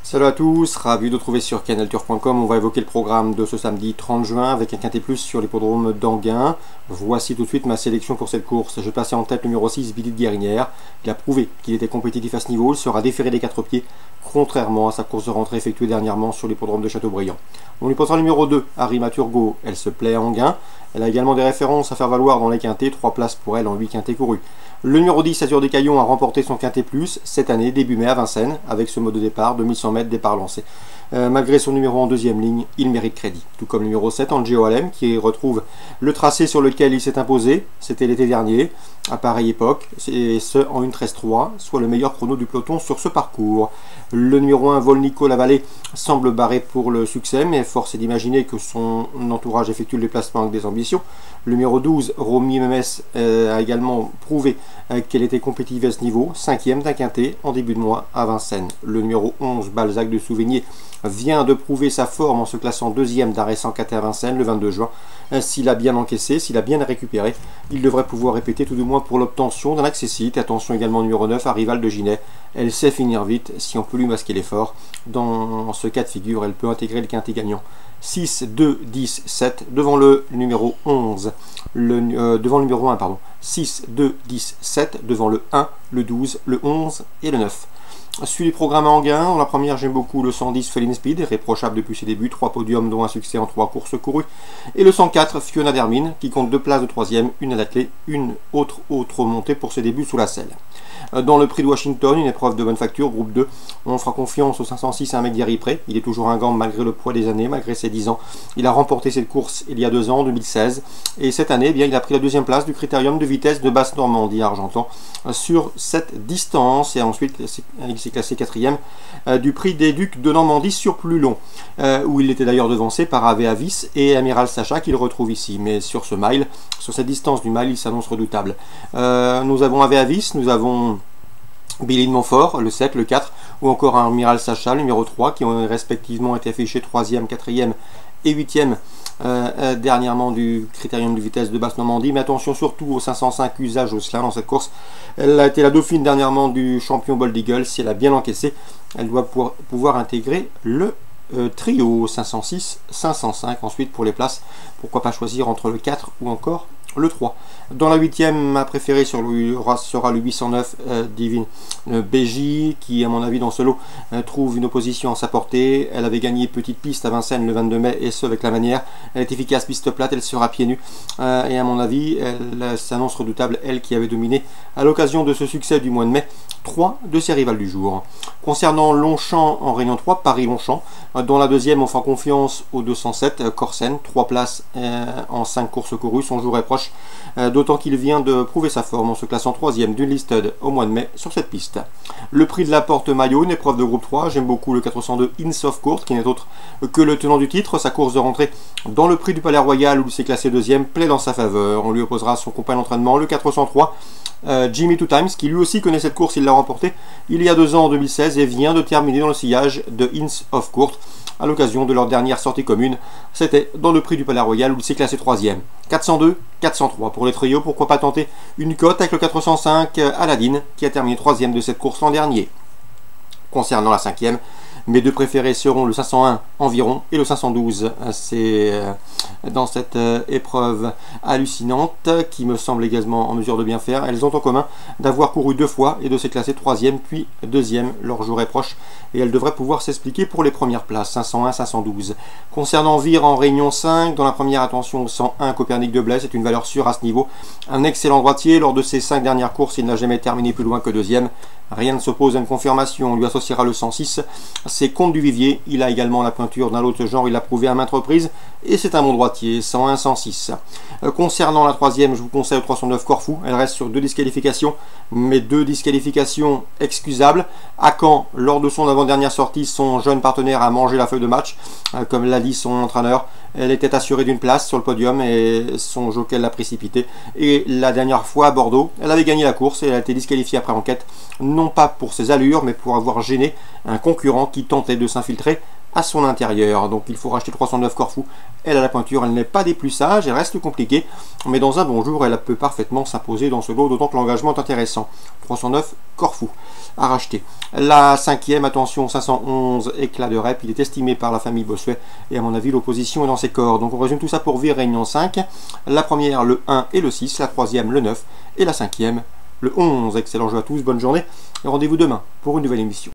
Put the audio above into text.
Salut à tous, ravi de trouver sur canalturf.com. On va évoquer le programme de ce samedi 30 juin avec un quintet plus sur l'hippodrome d'Anguin. Voici tout de suite ma sélection pour cette course. Je passais en tête le numéro 6, Billy de Guérinière. Il a prouvé qu'il était compétitif à ce niveau. Il sera déféré des 4 pieds, contrairement à sa course de rentrée effectuée dernièrement sur l'hippodrome de Châteaubriand. On lui posera le numéro 2, Harry Maturgo. Elle se plaît à Anguin. Elle a également des références à faire valoir dans les quintets, 3 places pour elle en 8 quintets courus. Le numéro 10, Azur des Caillons, a remporté son quintet plus cette année, début mai à Vincennes, avec ce mode de départ, 2100 mètres, départ lancé. Malgré son numéro en deuxième ligne, il mérite crédit. Tout comme le numéro 7, Angeo Alem, qui retrouve le tracé sur lequel il s'est imposé. C'était l'été dernier, à pareille époque, et ce en 1:13.3, soit le meilleur chrono du peloton sur ce parcours. Le numéro 1, Volnico Lavallée, semble barré pour le succès, mais force est d'imaginer que son entourage effectue le déplacement avec des ambitions. Le numéro 12, Romy Memes, a également prouvé qu'elle était compétitive à ce niveau, 5e d'un quintet en début de mois à Vincennes. Le numéro 11, Balzac de Souvigné, vient de prouver sa forme en se classant 2e d'un récent quintet à Vincennes le 22 juin. S'il a bien encaissé, s'il a bien récupéré, il devrait pouvoir répéter tout du moins pour l'obtention d'un accessite. Attention également au numéro 9, Arrival de Ginet. Elle sait finir vite si on peut lui masquer l'effort. Dans ce cas de figure, elle peut intégrer le quintet gagnant. 6, 2, 10, 7 devant le numéro 11, devant le numéro 1, pardon. 6, 2, 10, 7 devant le 1, le 12, le 11 et le 9. Suivi du programme à Anguin. Dans la première, j'aime beaucoup le 110 Feline Speed, réprochable depuis ses débuts, 3 podiums dont un succès en 3 courses courues. Et le 104 Fiona Dermine, qui compte 2 places de 3e, une à l'attelé, une autre montée pour ses débuts sous la selle. Dans le prix de Washington, une épreuve de bonne facture, groupe 2, on fera confiance au 506 à un mec d'Yari-Pré. Il est toujours un gant malgré le poids des années, malgré ses 10 ans. Il a remporté cette course il y a 2 ans, en 2016. Et cette année, eh bien, il a pris la 2e place du critérium de vitesse de Basse-Normandie à Argentan sur cette distance. Et ensuite, il s'est classé 4e du prix des Ducs de Normandie sur plus long, où il était d'ailleurs devancé par Ave Avis et Amiral Sacha qu'il retrouve ici. Mais sur ce mile, sur cette distance du mile, il s'annonce redoutable. Nous avons Ave Avis, nous avons Billy de Montfort, le 7, le 4, ou encore un Amiral Sacha, le numéro 3, qui ont respectivement été affichés 3e, 4e et 8e dernièrement du critérium de vitesse de Basse-Normandie. Mais attention surtout au 505 usage Josselin dans cette course. Elle a été la dauphine dernièrement du champion Bold Eagle. Si elle a bien encaissé, elle doit pouvoir intégrer le trio 506, 505. Ensuite, pour les places, pourquoi pas choisir entre le 4 ou encore le 3. Dans la 8e, ma préférée sera le 809 Divine BJ, qui à mon avis dans ce lot trouve une opposition à sa portée. Elle avait gagné petite piste à Vincennes le 22 mai, et ce avec la manière. Elle est efficace piste plate, elle sera pieds nus, et à mon avis elle s'annonce redoutable, elle qui avait dominé à l'occasion de ce succès du mois de mai 3 de ses rivales du jour. Concernant Longchamp en Réunion 3, Paris-Longchamp, dans la 2e on fera confiance au 207 Corsen, 3 places en 5 courses courues. Son jour est proche, d'autant qu'il vient de prouver sa forme en se classant 3e d'une listed au mois de mai sur cette piste. Le prix de la Porte Maillot, une épreuve de groupe 3, j'aime beaucoup le 402 Inns of Court, qui n'est autre que le tenant du titre. Sa course de rentrée dans le prix du Palais Royal, où il s'est classé 2e, plaît dans sa faveur. On lui opposera son compagnon d'entraînement, le 403 Jimmy Two Times, qui lui aussi connaît cette course. Il l'a remportée il y a 2 ans en 2016 et vient de terminer dans le sillage de Inns of Court à l'occasion de leur dernière sortie commune. C'était dans le prix du Palais Royal, où il s'est classé 3e. 402, 403 pour les trios. Pourquoi pas tenter une cote avec le 405 Aladdin, qui a terminé 3e de cette course l'an dernier. Concernant la 5e, mes 2 préférés seront le 501 Environ et le 512. C'est dans cette épreuve hallucinante, qui me semble également en mesure de bien faire. Elles ont en commun d'avoir couru 2 fois et de s'être classées 3e puis 2e. Leur jour est proche et elles devraient pouvoir s'expliquer pour les premières places, 501, 512. Concernant Vire en Réunion 5, dans la première, attention au 101 Copernic de Blaise, c'est une valeur sûre à ce niveau. Un excellent droitier, lors de ses 5 dernières courses, il n'a jamais terminé plus loin que 2e. Rien ne s'oppose à une confirmation. On lui associera le 106. C'est Comte du Vivier. Il a également la pointure d'un autre genre. Il l'a prouvé à maintes reprises. Et c'est un bon droitier. 101, 106. Concernant la 3e, je vous conseille le 309 Corfou. Elle reste sur 2 disqualifications. Mais 2 disqualifications excusables. À Caen, lors de son avant-dernière sortie, son jeune partenaire a mangé la feuille de match. Comme l'a dit son entraîneur. Elle était assurée d'une place sur le podium et son jockey l'a précipité. Et la dernière fois à Bordeaux, elle avait gagné la course et elle a été disqualifiée après enquête. Non pas pour ses allures, mais pour avoir gêné un concurrent qui tentait de s'infiltrer à son intérieur. Donc il faut racheter 309 Corfou. Elle a la pointure, elle n'est pas des plus sages, elle reste compliquée, mais dans un bon jour, elle peut parfaitement s'imposer dans ce lot, d'autant que l'engagement est intéressant. 309 Corfou à racheter. La cinquième, attention, 511 éclat de rep, il est estimé par la famille Bossuet, et à mon avis, l'opposition est dans ses corps. Donc on résume tout ça pour Vire Réunion 5. La première, le 1 et le 6, la troisième, le 9, et la cinquième, le 11. Excellent jeu à tous, bonne journée, et rendez-vous demain pour une nouvelle émission.